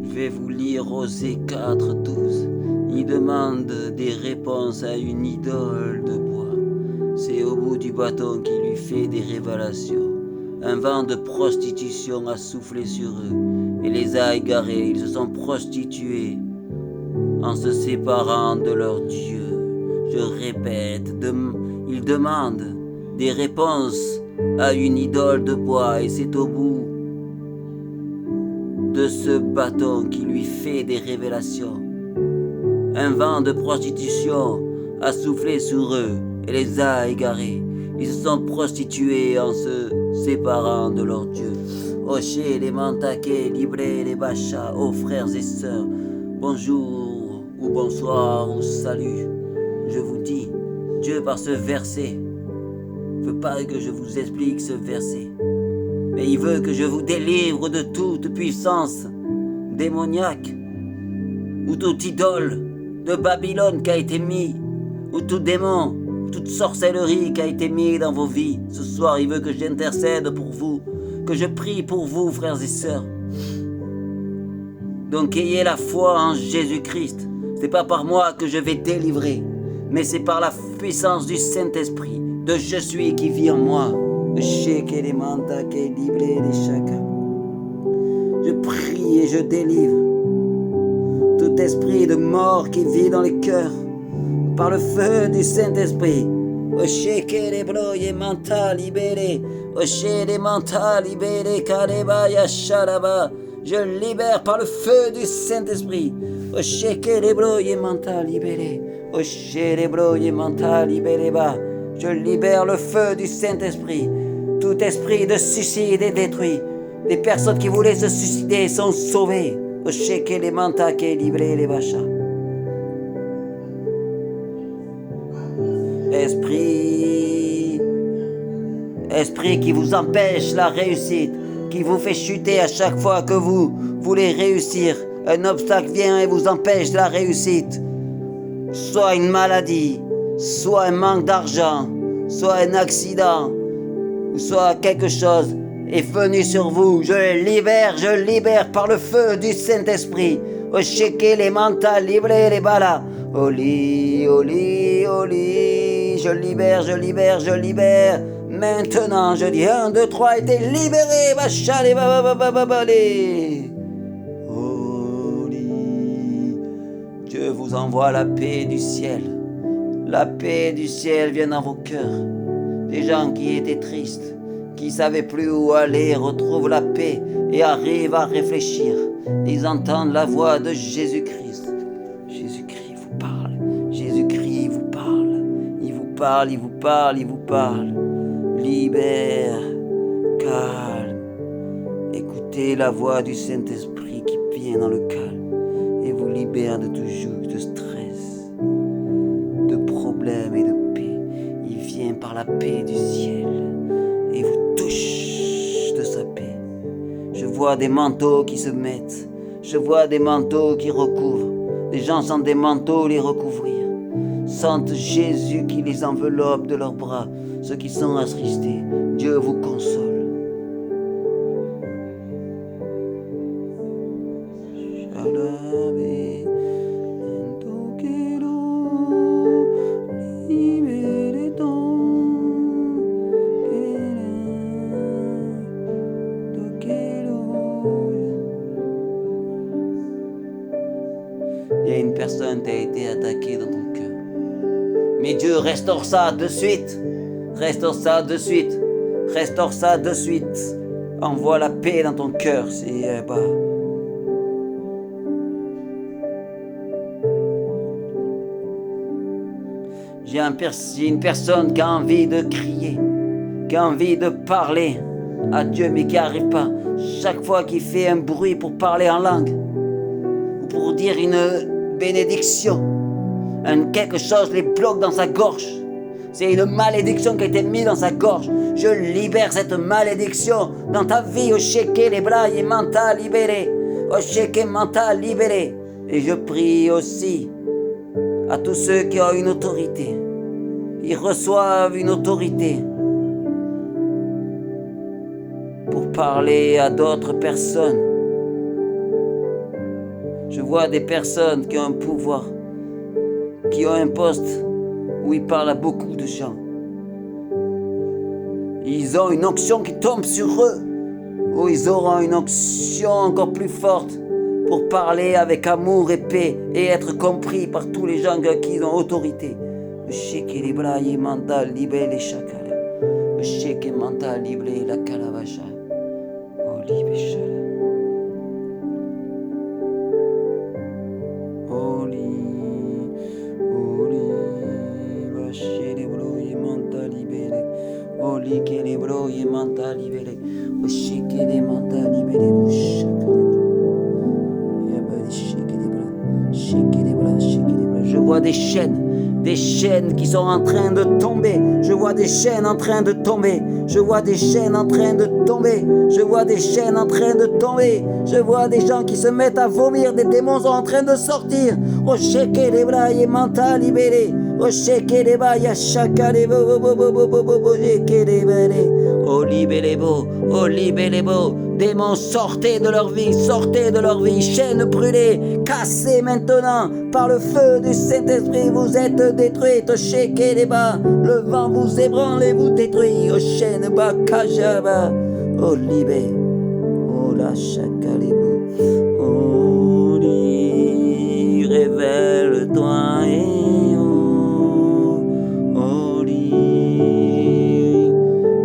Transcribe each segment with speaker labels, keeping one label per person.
Speaker 1: Je vais vous lire Osée 4:12. Il demande des réponses à une idole de bois. C'est au bout du bâton qui lui fait des révélations. Un vent de prostitution a soufflé sur eux et les a égarés. Ils se sont prostitués en se séparant de leur Dieu. Je répète, ils demandent des réponses à une idole de bois et c'est au bout de ce bâton qui lui fait des révélations. Un vent de prostitution a soufflé sur eux et les a égarés. Ils se sont prostitués en se séparant de leur Dieu. Oché, les mantaqués, librés, les bachas, ô frères et sœurs, bonjour ou bonsoir ou salut. Je vous dis, Dieu par ce verset ne veut pas que je vous explique ce verset, mais il veut que je vous délivre de toute puissance démoniaque ou toute idole de Babylone qui a été mis, ou tout démon, toute sorcellerie qui a été mise dans vos vies. Ce soir, il veut que j'intercède pour vous, que je prie pour vous, frères et sœurs. Donc ayez la foi en Jésus-Christ. C'est pas par moi que je vais délivrer, mais c'est par la puissance du Saint-Esprit, de Je suis qui vit en moi. Je prie et je délivre tout esprit de mort qui vit dans les cœurs par le feu du Saint-Esprit. Je libère par le feu du Saint-Esprit. Je libère le feu du Saint-Esprit. Tout esprit de suicide est détruit. Les personnes qui voulaient se suicider sont sauvées. Esprit qui vous empêche la réussite, qui vous fait chuter à chaque fois que vous voulez réussir. Un obstacle vient et vous empêche la réussite. Soit une maladie, soit un manque d'argent, soit un accident, ou soit quelque chose est venu sur vous. Je libère par le feu du Saint-Esprit. Les mentales, librés, les balas. Oli, oli, oli. Je libère. Maintenant, je dis 1, 2, 3, et t'es libéré. Oli. Dieu vous envoie la paix du ciel. La paix du ciel vient dans vos cœurs. Des gens qui étaient tristes, qui ne savaient plus où aller, retrouvent la paix et arrivent à réfléchir. Ils entendent la voix de Jésus-Christ. Jésus-Christ vous parle. Jésus-Christ vous parle. Il vous parle. Libère, calme. Écoutez la voix du Saint-Esprit qui vient dans le calme et vous libère de tout joug de stress, de problèmes et de paix. Il vient par la paix du ciel et vous touche de sa paix. Je vois des manteaux qui se mettent. Je vois des manteaux qui recouvrent. Les gens sentent des manteaux les recouvrir. Sentent Jésus qui les enveloppe de leurs bras. Ceux qui sont attristés, Dieu vous console. Il y a une personne qui a été attaquée dans ton cœur. Mais Dieu restaure ça de suite. Restaure ça de suite. Envoie la paix dans ton cœur. J'ai une personne qui a envie de crier, qui a envie de parler à Dieu, mais qui n'arrive pas. Chaque fois qu'il fait un bruit pour parler en langue, ou pour dire une bénédiction, quelque chose les bloque dans sa gorge. C'est une malédiction qui a été mise dans sa gorge. Je libère cette malédiction dans ta vie. Osheke les bras et mental libéré. Osheke mental libéré. Et je prie aussi à tous ceux qui ont une autorité. Ils reçoivent une autorité pour parler à d'autres personnes. Je vois des personnes qui ont un pouvoir, qui ont un poste où ils parlent à beaucoup de gens. Ils ont une onction qui tombe sur eux, où ils auront une onction encore plus forte pour parler avec amour et paix et être compris par tous les gens qui ont autorité. Sheke bras mental libé les chakala. Sheke mental libé la calavacha. Oh libé chala. Oli che le broie manta libere, o shake les manta libere, o shake les bras, shake les bras. Je vois des chaînes qui sont en train de tomber. Je vois des chaînes en train de tomber. Je vois des chaînes en train de tomber. Je vois des chaînes en train de tomber. Je vois des gens qui se mettent à vomir. Des démons sont en train de sortir. Oh shake les bras, et manta libere. Oh shake les bras, ya shaka les bo bo bo bo bo bo bo bo shake les bras. Oh libérez beau, oh libérez beau. Démons, sortez de leur vie, chaînes brûlées, cassées maintenant par le feu du Saint-Esprit, vous êtes détruites, shake les bas, le vent vous ébranle et vous détruit, oh chaîne bas, kajaba, oh libé, oh la chakalébou, oh li, révèle-toi et oh li,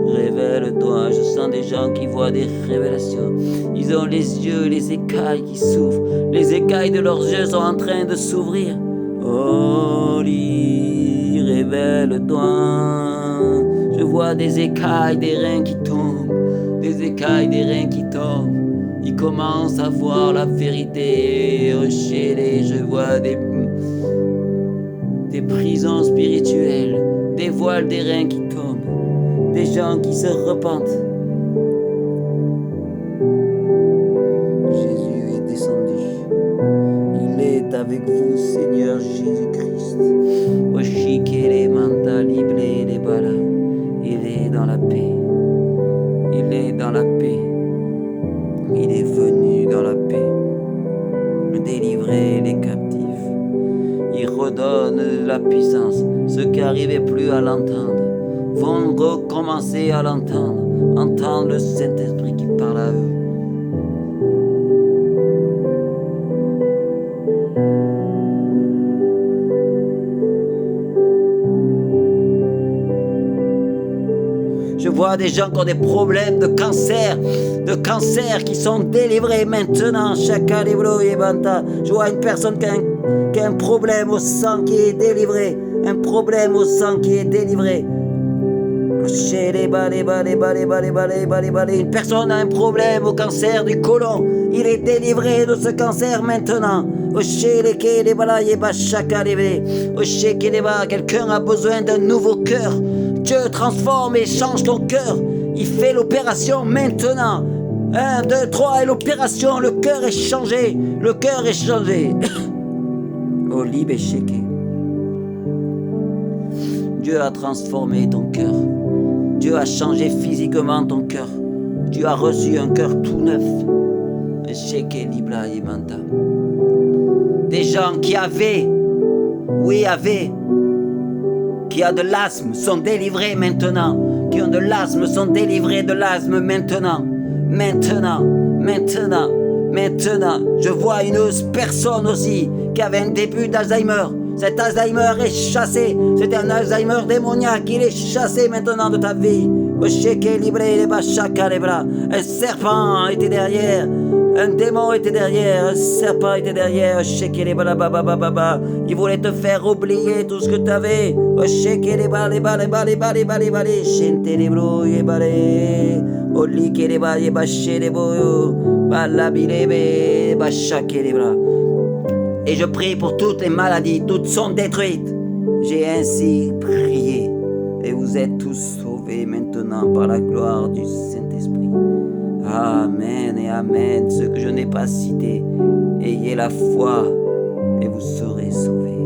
Speaker 1: révèle-toi. Je sens des gens qui voient des révélations. Ils ont les yeux, les écailles qui s'ouvrent. Les écailles de leurs yeux sont en train de s'ouvrir. Oh, révèle-toi. Je vois des écailles, des reins qui tombent. Des écailles, des reins qui tombent. Ils commencent à voir la vérité. Oh, chérie, je vois des prisons spirituelles. Des voiles, des reins qui tombent. Des gens qui se repentent. Jésus est descendu. Il est avec vous, Seigneur Jésus-Christ. Oshikere manta libre les bala. Il est dans la paix. Il est dans la paix. Il est venu dans la paix. Délivrer les captifs. Il redonne la puissance. Ceux qui n'arrivaient plus à l'entendre vont recommencer à l'entendre, entendre le Saint-Esprit qui parle à eux. Je vois des gens qui ont des problèmes de cancer qui sont délivrés maintenant. Je vois une personne qui a un problème au sang qui est délivré. Un problème au sang qui est délivré. Une personne a un problème au cancer du côlon. Il est délivré de ce cancer maintenant. Quelqu'un a besoin d'un nouveau cœur. Dieu transforme et change ton cœur. Il fait l'opération maintenant. 1, 2, 3 et l'opération. Le cœur est changé. Le cœur est changé. Dieu a transformé ton cœur. Dieu a changé physiquement ton cœur. Tu as reçu un cœur tout neuf. Des gens qui a de l'asthme sont délivrés maintenant. Qui ont de l'asthme sont délivrés de l'asthme maintenant. Maintenant. Je vois une personne aussi qui avait un début d'Alzheimer. Cet Alzheimer est chassé. C'est un Alzheimer démoniaque. Il est chassé maintenant de ta vie. Un serpent était derrière. Un démon était derrière. Un serpent était derrière. Il voulait te faire oublier tout ce que tu avais. Et je prie pour toutes les maladies, toutes sont détruites. J'ai ainsi prié. Et vous êtes tous sauvés maintenant par la gloire du Saint-Esprit. Amen et amen. Ce que je n'ai pas cité, ayez la foi et vous serez sauvés.